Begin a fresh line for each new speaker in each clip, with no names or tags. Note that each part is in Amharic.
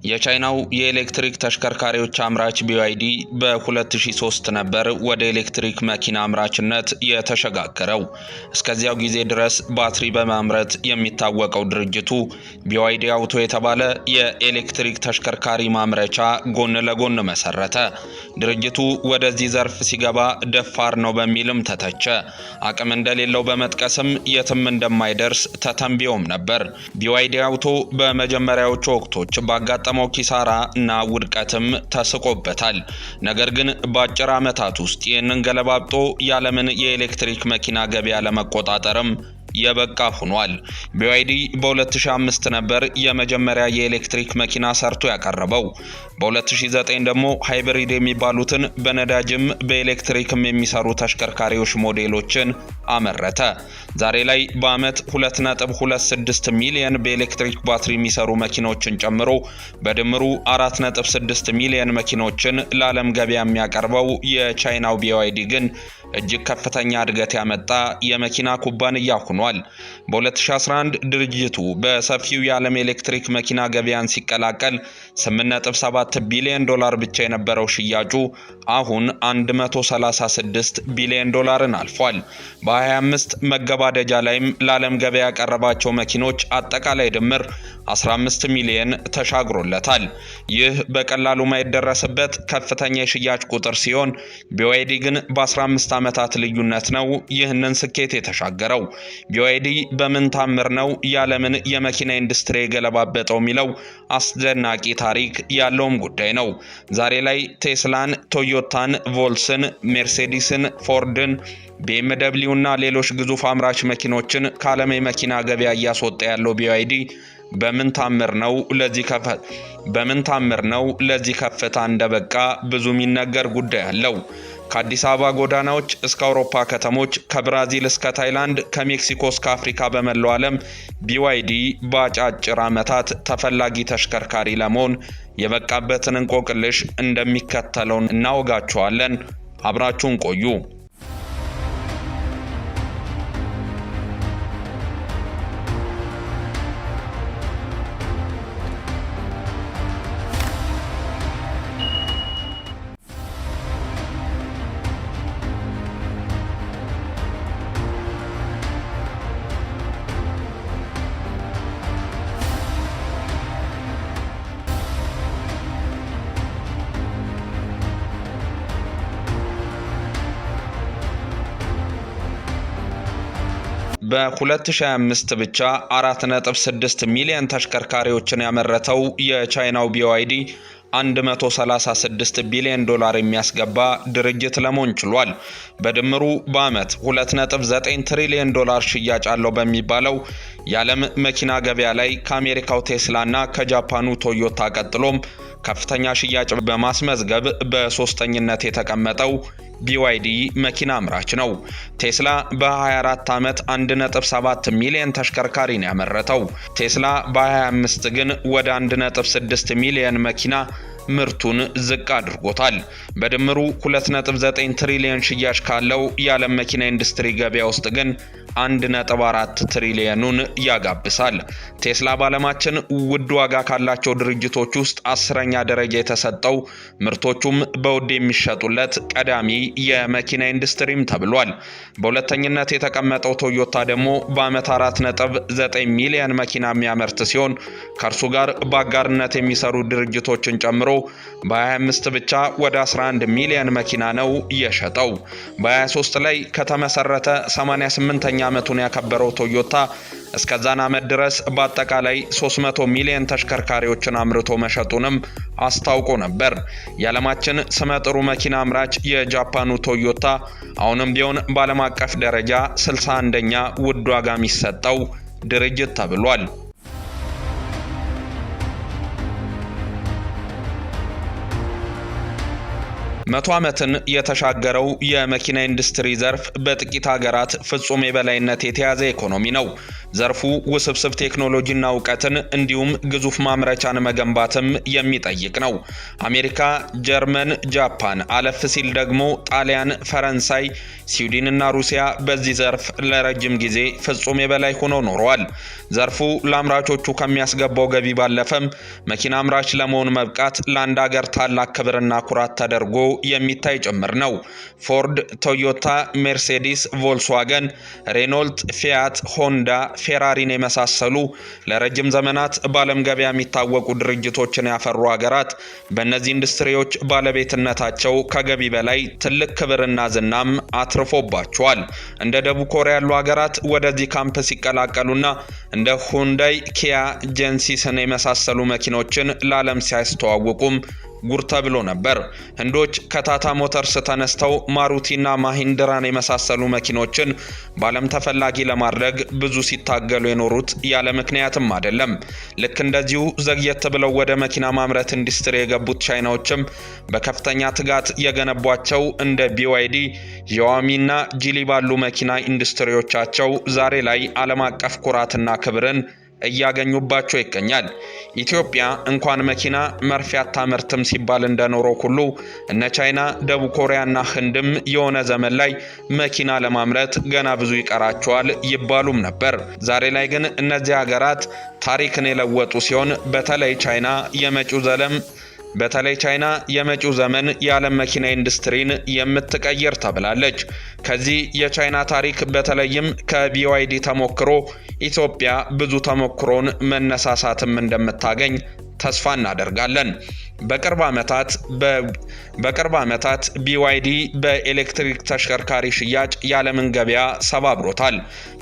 የቻይናው የኤሌክትሪክ ተሽከርካሪዎች አምራች BYD በ2003 ነበር ወደ ኤሌክትሪክ መኪና አምራችነት የተሸጋገረው። እስከዚያው ጊዜ ድረስ ባትሪ በማምረት የሚታወቀው ድርጅቱ BYD አውቶ የተባለ የኤሌክትሪክ ተሽከርካሪ ማምረቻ ጎን ለጎን መሰረተ። ድርጅቱ ወደዚህ ዘርፍ ሲገባ ደፋር ነው በሚልም ተተቸ። አቅም እንደሌለው በመጥቀስም የትም እንደማይደርስ ተተንብዮም ነበር። BYD አውቶ በመጀመሪያዎቹ ወቅቶች ባጋጠመው ኪሳራ እና ውድቀትም ተስቆበታል። ነገር ግን በአጭር ዓመታት ውስጥ ይህንን ገለባብጦ የዓለምን የኤሌክትሪክ መኪና ገበያ ለመቆጣጠርም የበቃ ሆኗል። BYD በ2005 ነበር የመጀመሪያ የኤሌክትሪክ መኪና ሰርቶ ያቀረበው። በ2009 ደግሞ ሃይብሪድ የሚባሉትን በነዳጅም በኤሌክትሪክም የሚሰሩ ተሽከርካሪዎች ሞዴሎችን አመረተ። ዛሬ ላይ በአመት 2.26 ሚሊዮን በኤሌክትሪክ ባትሪ የሚሰሩ መኪኖችን ጨምሮ በድምሩ 4.6 ሚሊዮን መኪኖችን ለዓለም ገበያ የሚያቀርበው የቻይናው BYD ግን እጅግ ከፍተኛ እድገት ያመጣ የመኪና ኩባንያ ሆኗል። በ2011 ድርጅቱ በሰፊው የዓለም ኤሌክትሪክ መኪና ገበያን ሲቀላቀል $8.7 ቢሊዮን ብቻ የነበረው ሽያጩ አሁን $136 ቢሊዮን አልፏል። በ25 መገባደጃ ላይም ለዓለም ገበያ ያቀረባቸው መኪኖች አጠቃላይ ድምር 15 ሚሊዮን ተሻግሮለታል። ይህ በቀላሉ ማይደረስበት ከፍተኛ የሽያጭ ቁጥር ሲሆን BYD ግን በ15 ዓመታት ልዩነት ነው ይህንን ስኬት የተሻገረው። BYD በምን ታምር ነው የዓለምን የመኪና ኢንዱስትሪ የገለባበጠው የሚለው አስደናቂ ታሪክ ያለውም ጉዳይ ነው። ዛሬ ላይ ቴስላን፣ ቶዮታን፣ ቮልስን፣ ሜርሴዲስን፣ ፎርድን፣ BMW እና ሌሎች ግዙፍ አምራች መኪኖችን ከዓለም የመኪና ገበያ እያስወጣ ያለው BYD በምን ታምር ነው ለዚህ ከፍታ እንደበቃ ብዙ የሚነገር ጉዳይ አለው። ከአዲስ አበባ ጎዳናዎች እስከ አውሮፓ ከተሞች፣ ከብራዚል እስከ ታይላንድ፣ ከሜክሲኮ እስከ አፍሪካ በመላው ዓለም BYD በአጫጭር ዓመታት ተፈላጊ ተሽከርካሪ ለመሆን የበቃበትን እንቆቅልሽ እንደሚከተለው እናወጋችኋለን። አብራችሁን ቆዩ። በ2025 ብቻ 4.6 ሚሊዮን ተሽከርካሪዎችን ያመረተው የቻይናው BYD $136 ቢሊዮን የሚያስገባ ድርጅት ለመሆን ችሏል። በድምሩ በአመት $2.9 ትሪሊዮን ሽያጭ አለው በሚባለው የዓለም መኪና ገበያ ላይ ከአሜሪካው ቴስላ እና ከጃፓኑ ቶዮታ ቀጥሎም ከፍተኛ ሽያጭ በማስመዝገብ በሶስተኝነት የተቀመጠው BYD መኪና አምራች ነው። ቴስላ በ24 ዓመት 1.7 ሚሊዮን ተሽከርካሪ ነው ያመረተው። ቴስላ በ25 ግን ወደ 1.6 ሚሊዮን መኪና ምርቱን ዝቅ አድርጎታል። በድምሩ 2.9 ትሪሊዮን ሽያጭ ካለው የዓለም መኪና ኢንዱስትሪ ገበያ ውስጥ ግን 1.4 ትሪሊዮኑን ያጋብሳል። ቴስላ በዓለማችን ውድ ዋጋ ካላቸው ድርጅቶች ውስጥ 10ኛ ደረጃ የተሰጠው ምርቶቹም በውድ የሚሸጡለት ቀዳሚ የመኪና ኢንዱስትሪም ተብሏል። በሁለተኝነት የተቀመጠው ቶዮታ ደግሞ በአመት 4.9 ሚሊዮን መኪና የሚያመርት ሲሆን ከእርሱ ጋር በአጋርነት የሚሰሩ ድርጅቶችን ጨምሮ በ25 ብቻ ወደ 11 ሚሊዮን መኪና ነው የሸጠው። በ23 ላይ ከተመሰረተ 88ኛ ዓመቱን ያከበረው ቶዮታ እስከዛን ዓመት ድረስ በአጠቃላይ 300 ሚሊዮን ተሽከርካሪዎችን አምርቶ መሸጡንም አስታውቆ ነበር። የዓለማችን ስመጥሩ መኪና አምራች የጃፓኑ ቶዮታ አሁንም ቢሆን በዓለም አቀፍ ደረጃ 61ኛ ውድ ዋጋ የሚሰጠው ድርጅት ተብሏል። መቶ ዓመትን የተሻገረው የመኪና ኢንዱስትሪ ዘርፍ በጥቂት ሀገራት ፍጹም የበላይነት የተያዘ ኢኮኖሚ ነው። ዘርፉ ውስብስብ ቴክኖሎጂና እውቀትን እንዲሁም ግዙፍ ማምረቻን መገንባትም የሚጠይቅ ነው። አሜሪካ፣ ጀርመን፣ ጃፓን አለፍ ሲል ደግሞ ጣሊያን፣ ፈረንሳይ፣ ስዊድንና ሩሲያ በዚህ ዘርፍ ለረጅም ጊዜ ፍጹም የበላይ ሆነው ኖረዋል። ዘርፉ ለአምራቾቹ ከሚያስገባው ገቢ ባለፈም መኪና አምራች ለመሆን መብቃት ለአንድ ሀገር ታላቅ ክብርና ኩራት ተደርጎ የሚታይ ጭምር ነው። ፎርድ፣ ቶዮታ፣ ሜርሴዲስ፣ ቮልስዋገን፣ ሬኖልት፣ ፊያት፣ ሆንዳ፣ ፌራሪን የመሳሰሉ ለረጅም ዘመናት በዓለም ገበያ የሚታወቁ ድርጅቶችን ያፈሩ ሀገራት በእነዚህ ኢንዱስትሪዎች ባለቤትነታቸው ከገቢ በላይ ትልቅ ክብርና ዝናም አትርፎባቸዋል። እንደ ደቡብ ኮሪያ ያሉ ሀገራት ወደዚህ ካምፕ ሲቀላቀሉና እንደ ሁንዳይ፣ ኪያ፣ ጄንሲስን የመሳሰሉ መኪኖችን ለዓለም ሲያስተዋውቁም ጉር ተብሎ ነበር። ህንዶች ከታታ ሞተርስ ተነስተው ማሩቲና ማሂንድራን የመሳሰሉ መኪኖችን በዓለም ተፈላጊ ለማድረግ ብዙ ሲታገሉ የኖሩት ያለ ምክንያትም አይደለም። ልክ እንደዚሁ ዘግየት ብለው ወደ መኪና ማምረት ኢንዱስትሪ የገቡት ቻይናዎችም በከፍተኛ ትጋት የገነቧቸው እንደ BYD፣ xiaomi እና ጂሊ ባሉ መኪና ኢንዱስትሪዎቻቸው ዛሬ ላይ ዓለም አቀፍ ኩራትና ክብርን እያገኙባቸው ይገኛል። ኢትዮጵያ እንኳን መኪና መርፌ አታመርትም ሲባል እንደኖረው ሁሉ እነ ቻይና፣ ደቡብ ኮሪያና ህንድም የሆነ ዘመን ላይ መኪና ለማምረት ገና ብዙ ይቀራቸዋል ይባሉም ነበር። ዛሬ ላይ ግን እነዚህ ሀገራት ታሪክን የለወጡ ሲሆን በተለይ ቻይና የመጪው ዘመን የዓለም መኪና ኢንዱስትሪን የምትቀይር ተብላለች። ከዚህ የቻይና ታሪክ በተለይም ከBYD ተሞክሮ ኢትዮጵያ ብዙ ተሞክሮን መነሳሳትም እንደምታገኝ ተስፋ እናደርጋለን። በቅርብ ዓመታት BYD በኤሌክትሪክ ተሽከርካሪ ሽያጭ የዓለምን ገበያ ሰባብሮታል።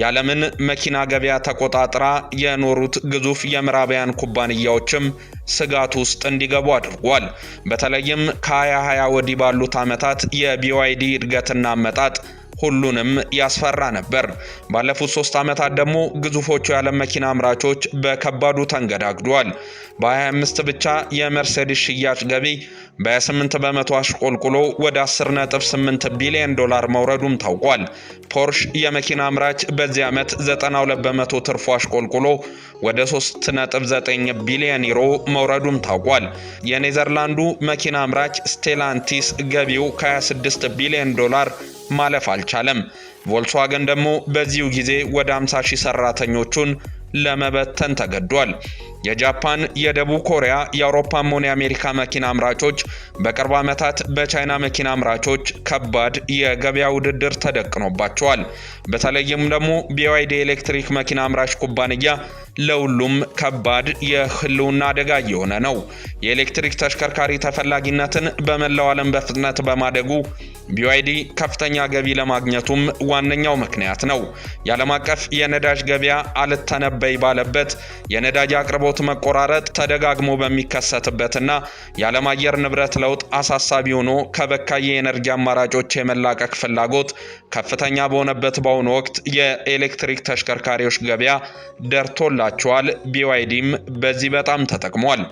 የዓለምን መኪና ገበያ ተቆጣጥራ የኖሩት ግዙፍ የምዕራባውያን ኩባንያዎችም ስጋት ውስጥ እንዲገቡ አድርጓል። በተለይም ከ2020 ወዲህ ባሉት ዓመታት የBYD እድገትና አመጣጥ ሁሉንም ያስፈራ ነበር። ባለፉት 3 ዓመታት ደግሞ ግዙፎቹ የዓለም መኪና አምራቾች በከባዱ ተንገዳግዷል። በ2025 ብቻ የመርሴዲስ ሽያጭ ገቢ በ28 በመቶ አሽቆልቁሎ ወደ 10.8 ቢሊዮን ዶላር መውረዱም ታውቋል። ፖርሽ የመኪና አምራች በዚህ ዓመት 92 በመቶ ትርፉ አሽቆልቁሎ ወደ 3.9 ቢሊዮን ዩሮ መውረዱም ታውቋል። የኔዘርላንዱ መኪና አምራች ስቴላንቲስ ገቢው ከ26 ቢሊዮን ዶላር ማለፍ አልቻለም። ቮልስዋገን ደግሞ በዚሁ ጊዜ ወደ 50,000 ሰራተኞቹን ለመበተን ተገዷል። የጃፓን፣ የደቡብ ኮሪያ፣ የአውሮፓም ሆነ የአሜሪካ መኪና አምራቾች በቅርብ ዓመታት በቻይና መኪና አምራቾች ከባድ የገበያ ውድድር ተደቅኖባቸዋል። በተለይም ደግሞ BYD ኤሌክትሪክ መኪና አምራች ኩባንያ ለሁሉም ከባድ የህልውና አደጋ እየሆነ ነው። የኤሌክትሪክ ተሽከርካሪ ተፈላጊነትን በመላው ዓለም በፍጥነት በማደጉ BYD ከፍተኛ ገቢ ለማግኘቱም ዋነኛው ምክንያት ነው። የዓለም አቀፍ የነዳጅ ገበያ አልተነበይ ባለበት የነዳጅ አቅርቦት መቆራረጥ ተደጋግሞ በሚከሰትበትና የዓለም አየር ንብረት ለውጥ አሳሳቢ ሆኖ ከበካይ የኤነርጂ አማራጮች የመላቀቅ ፍላጎት ከፍተኛ በሆነበት በአሁኑ ወቅት የኤሌክትሪክ ተሽከርካሪዎች ገበያ ደርቶላቸዋል። BYDም በዚህ በጣም ተጠቅሟል።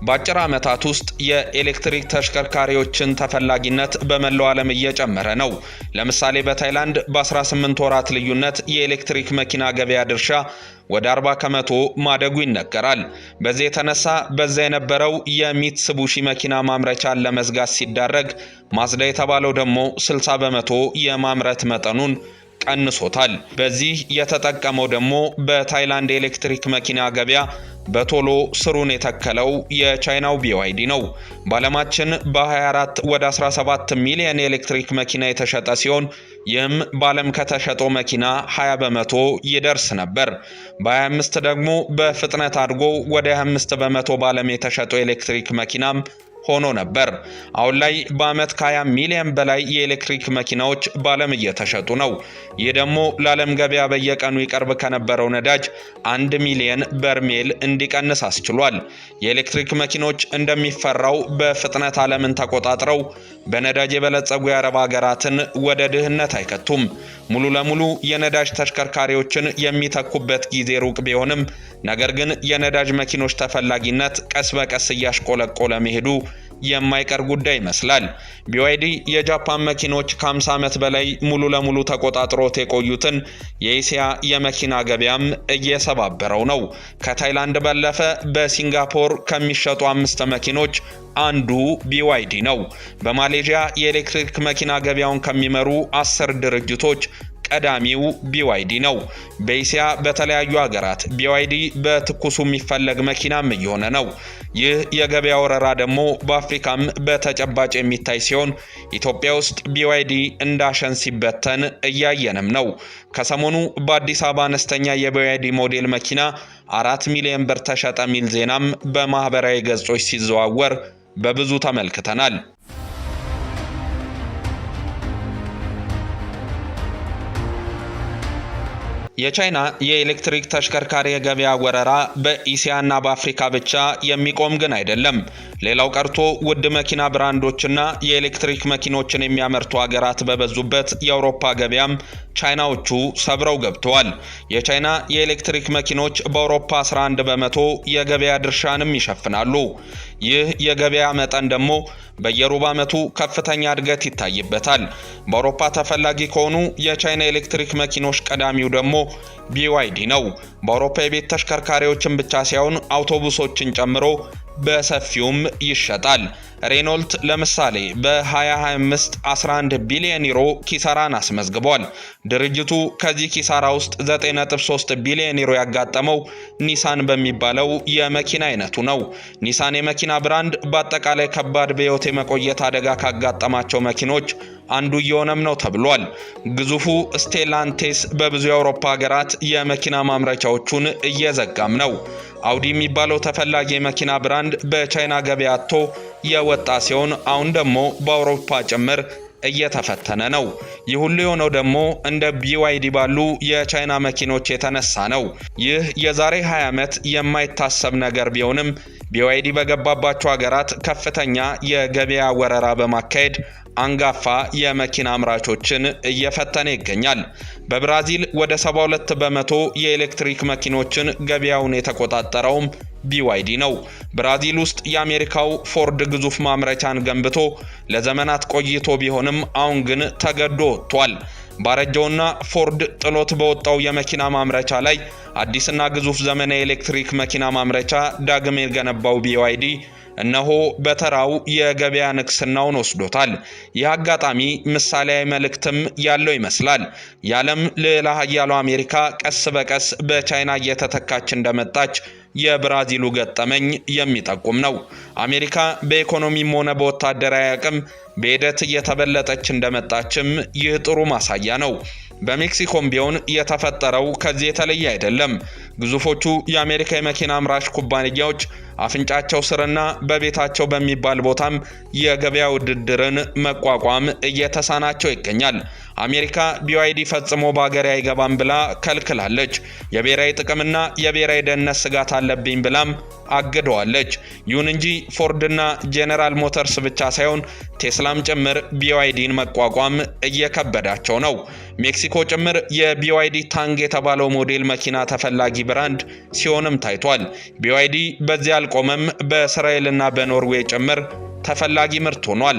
በአጭር ዓመታት ውስጥ የኤሌክትሪክ ተሽከርካሪዎችን ተፈላጊነት በመላው ዓለም እየጨመረ ነው። ለምሳሌ በታይላንድ በ18 ወራት ልዩነት የኤሌክትሪክ መኪና ገበያ ድርሻ ወደ 40 ከመቶ ማደጉ ይነገራል። በዚህ የተነሳ በዛ የነበረው የሚትሱቢሺ መኪና ማምረቻን ለመዝጋት ሲዳረግ ማዝዳ የተባለው ደግሞ 60 በመቶ የማምረት መጠኑን ቀንሶታል። በዚህ የተጠቀመው ደግሞ በታይላንድ ኤሌክትሪክ መኪና ገበያ በቶሎ ስሩን የተከለው የቻይናው BYD ነው። በዓለማችን በ24 ወደ 17 ሚሊዮን ኤሌክትሪክ መኪና የተሸጠ ሲሆን ይህም በዓለም ከተሸጠው መኪና 20 በመቶ ይደርስ ነበር። በ25 ደግሞ በፍጥነት አድጎ ወደ 25 በመቶ በዓለም የተሸጠው ኤሌክትሪክ መኪናም ሆኖ ነበር። አሁን ላይ በአመት ከ20 ሚሊዮን በላይ የኤሌክትሪክ መኪናዎች በዓለም እየተሸጡ ነው። ይህ ደግሞ ለዓለም ገበያ በየቀኑ ይቀርብ ከነበረው ነዳጅ 1 ሚሊዮን በርሜል እንዲቀንስ አስችሏል። የኤሌክትሪክ መኪኖች እንደሚፈራው በፍጥነት ዓለምን ተቆጣጥረው በነዳጅ የበለጸጉ የአረብ ሀገራትን ወደ ድህነት አይከቱም። ሙሉ ለሙሉ የነዳጅ ተሽከርካሪዎችን የሚተኩበት ጊዜ ሩቅ ቢሆንም ነገር ግን የነዳጅ መኪኖች ተፈላጊነት ቀስ በቀስ እያሽቆለቆለ መሄዱ የማይቀር ጉዳይ ይመስላል። BYD የጃፓን መኪኖች ከ50 ዓመት በላይ ሙሉ ለሙሉ ተቆጣጥሮት የቆዩትን የኤሲያ የመኪና ገበያም እየሰባበረው ነው። ከታይላንድ ባለፈ በሲንጋፖር ከሚሸጡ 5 መኪኖች አንዱ BYD ነው። በማሌዥያ የኤሌክትሪክ መኪና ገበያውን ከሚመሩ 10 ድርጅቶች ቀዳሚው BYD ነው። በእስያ በተለያዩ ሀገራት BYD በትኩሱ የሚፈለግ መኪናም እየሆነ ነው። ይህ የገበያ ወረራ ደግሞ በአፍሪካም በተጨባጭ የሚታይ ሲሆን ኢትዮጵያ ውስጥ BYD እንዳሸን ሲበተን እያየንም ነው። ከሰሞኑ በአዲስ አበባ አነስተኛ የBYD ሞዴል መኪና 4 ሚሊዮን ብር ተሸጠ ሚል ዜናም በማህበራዊ ገጾች ሲዘዋወር በብዙ ተመልክተናል። የቻይና የኤሌክትሪክ ተሽከርካሪ የገበያ ወረራ በእስያና በአፍሪካ ብቻ የሚቆም ግን አይደለም። ሌላው ቀርቶ ውድ መኪና ብራንዶችና የኤሌክትሪክ መኪኖችን የሚያመርቱ ሀገራት በበዙበት የአውሮፓ ገበያም ቻይናዎቹ ሰብረው ገብተዋል። የቻይና የኤሌክትሪክ መኪኖች በአውሮፓ 11 በመቶ የገበያ ድርሻንም ይሸፍናሉ። ይህ የገበያ መጠን ደግሞ በየሩብ ዓመቱ ከፍተኛ እድገት ይታይበታል። በአውሮፓ ተፈላጊ ከሆኑ የቻይና ኤሌክትሪክ መኪኖች ቀዳሚው ደግሞ BYD ነው። በአውሮፓ የቤት ተሽከርካሪዎችን ብቻ ሳይሆን አውቶቡሶችን ጨምሮ በሰፊውም ይሸጣል። ሬኖልት ለምሳሌ በ2025 11 ቢሊዮን ዩሮ ኪሳራን አስመዝግቧል። ድርጅቱ ከዚህ ኪሳራ ውስጥ 9.3 ቢሊዮን ዩሮ ያጋጠመው ኒሳን በሚባለው የመኪና አይነቱ ነው። ኒሳን የመኪና ብራንድ በአጠቃላይ ከባድ በሕይወት የመቆየት አደጋ ካጋጠማቸው መኪኖች አንዱ እየሆነም ነው ተብሏል። ግዙፉ ስቴላንቴስ በብዙ የአውሮፓ ሀገራት የመኪና ማምረቻዎቹን እየዘጋም ነው። አውዲ የሚባለው ተፈላጊ የመኪና ብራንድ በቻይና ገበያ አጥቶ የወጣ ሲሆን አሁን ደግሞ በአውሮፓ ጭምር እየተፈተነ ነው። ይህ ሁሉ የሆነው ደግሞ እንደ BYD ባሉ የቻይና መኪኖች የተነሳ ነው። ይህ የዛሬ 20 ዓመት የማይታሰብ ነገር ቢሆንም BYD በገባባቸው ሀገራት ከፍተኛ የገበያ ወረራ በማካሄድ አንጋፋ የመኪና አምራቾችን እየፈተነ ይገኛል። በብራዚል ወደ 72 በመቶ የኤሌክትሪክ መኪኖችን ገበያውን የተቆጣጠረውም BYD ነው። ብራዚል ውስጥ የአሜሪካው ፎርድ ግዙፍ ማምረቻን ገንብቶ ለዘመናት ቆይቶ ቢሆንም አሁን ግን ተገዶ ወጥቷል። ባረጀውና ፎርድ ጥሎት በወጣው የመኪና ማምረቻ ላይ አዲስና ግዙፍ ዘመናዊ ኤሌክትሪክ መኪና ማምረቻ ዳግም የገነባው BYD እነሆ በተራው የገበያ ንግስናውን ወስዶታል። ይህ አጋጣሚ ምሳሌያዊ መልእክትም ያለው ይመስላል። የዓለም ልዕለ ኃያሉ አሜሪካ ቀስ በቀስ በቻይና እየተተካች እንደመጣች የብራዚሉ ገጠመኝ የሚጠቁም ነው። አሜሪካ በኢኮኖሚም ሆነ በወታደራዊ አቅም በሂደት እየተበለጠች እንደመጣችም ይህ ጥሩ ማሳያ ነው። በሜክሲኮም ቢሆን የተፈጠረው ከዚህ የተለየ አይደለም። ግዙፎቹ የአሜሪካ የመኪና አምራች ኩባንያዎች አፍንጫቸው ስርና በቤታቸው በሚባል ቦታም የገበያ ውድድርን መቋቋም እየተሳናቸው ይገኛል። አሜሪካ BYD ፈጽሞ በአገሬ አይገባም ብላ ከልክላለች። የብሔራዊ ጥቅምና የብሔራዊ ደህንነት ስጋት አለብኝ ብላም አግደዋለች። ይሁን እንጂ ፎርድና ጄኔራል ሞተርስ ብቻ ሳይሆን ቴስላም ጭምር BYDን መቋቋም እየከበዳቸው ነው። ሜክሲኮ ጭምር የBYD ታንግ የተባለው ሞዴል መኪና ተፈላጊ ብራንድ ሲሆንም ታይቷል። BYD በዚያ አልቆመም። በእስራኤልና በኖርዌይ ጭምር ተፈላጊ ምርት ሆኗል።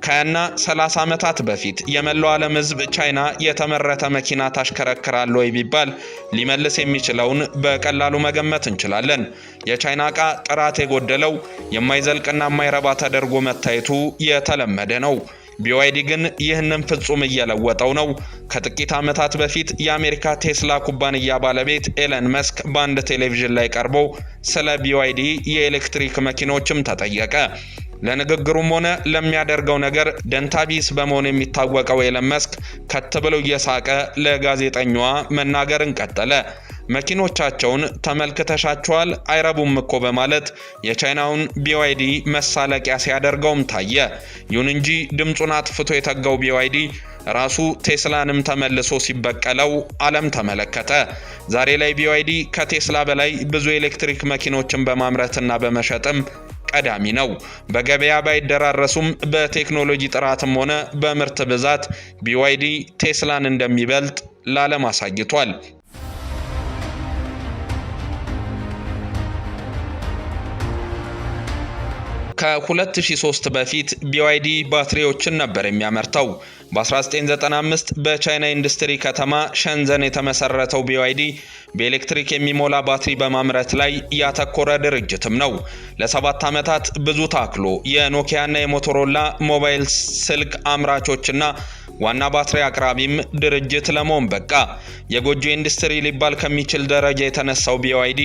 ከያና 30 ዓመታት በፊት የመላው ዓለም ሕዝብ ቻይና የተመረተ መኪና ታሽከረክራል ወይ ቢባል ሊመልስ የሚችለውን በቀላሉ መገመት እንችላለን። የቻይና ዕቃ ጥራት የጎደለው የማይዘልቅና የማይረባ ተደርጎ መታየቱ የተለመደ ነው። BYD ግን ይህንን ፍጹም እየለወጠው ነው። ከጥቂት ዓመታት በፊት የአሜሪካ ቴስላ ኩባንያ ባለቤት ኤለን መስክ በአንድ ቴሌቪዥን ላይ ቀርቦ ስለ BYD የኤሌክትሪክ መኪኖችም ተጠየቀ። ለንግግሩም ሆነ ለሚያደርገው ነገር ደንታቢስ በመሆን የሚታወቀው ኤለን መስክ ከት ብሎ እየሳቀ ለጋዜጠኛዋ መናገርን ቀጠለ። መኪኖቻቸውን ተመልክተሻቸዋል? አይረቡም እኮ በማለት የቻይናውን BYD መሳለቂያ ሲያደርገውም ታየ። ይሁን እንጂ ድምጹን አጥፍቶ የተጋው BYD ራሱ ቴስላንም ተመልሶ ሲበቀለው ዓለም ተመለከተ። ዛሬ ላይ BYD ከቴስላ በላይ ብዙ ኤሌክትሪክ መኪኖችን በማምረትና በመሸጥም ቀዳሚ ነው። በገበያ ባይደራረሱም በቴክኖሎጂ ጥራትም ሆነ በምርት ብዛት BYD ቴስላን እንደሚበልጥ ለዓለም አሳይቷል። ከ2003 በፊት BYD ባትሪዎችን ነበር የሚያመርተው። በ1995 በቻይና ኢንዱስትሪ ከተማ ሸንዘን የተመሰረተው BYD በኤሌክትሪክ የሚሞላ ባትሪ በማምረት ላይ ያተኮረ ድርጅትም ነው። ለ7 ዓመታት ብዙ ታክሎ የኖኪያና የሞቶሮላ ሞባይል ስልክ አምራቾችና ዋና ባትሪ አቅራቢም ድርጅት ለመሆን በቃ። የጎጆ ኢንዱስትሪ ሊባል ከሚችል ደረጃ የተነሳው BYD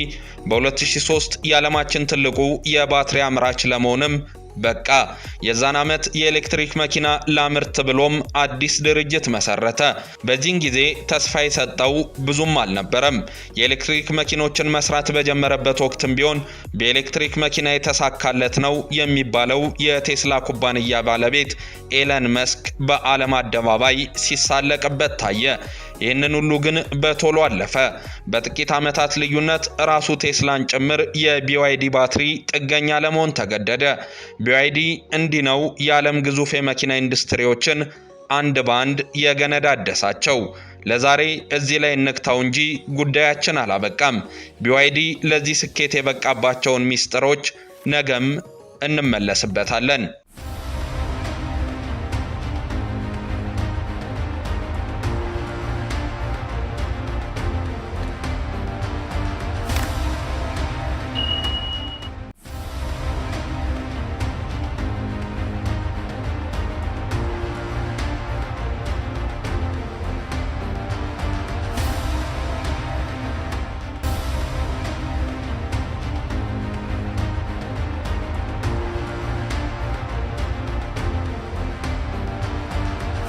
በ2003 የዓለማችን ትልቁ የባትሪ አምራች ለመሆንም በቃ። የዛን ዓመት የኤሌክትሪክ መኪና ላምርት ብሎም አዲስ ድርጅት መሰረተ። በዚህን ጊዜ ተስፋ የሰጠው ብዙም አልነበረም። የኤሌክትሪክ መኪኖችን መስራት በጀመረበት ወቅትም ቢሆን በኤሌክትሪክ መኪና የተሳካለት ነው የሚባለው የቴስላ ኩባንያ ባለቤት ኤለን መስክ በዓለም አደባባይ ሲሳለቅበት ታየ። ይህንን ሁሉ ግን በቶሎ አለፈ። በጥቂት ዓመታት ልዩነት ራሱ ቴስላን ጭምር የBYD ባትሪ ጥገኛ ለመሆን ተገደደ። BYD እንዲህ ነው የዓለም ግዙፍ የመኪና ኢንዱስትሪዎችን አንድ ባንድ የገነዳደሳቸው። ለዛሬ እዚህ ላይ እንክታው እንጂ ጉዳያችን አላበቃም። BYD ለዚህ ስኬት የበቃባቸውን ሚስጥሮች ነገም እንመለስበታለን።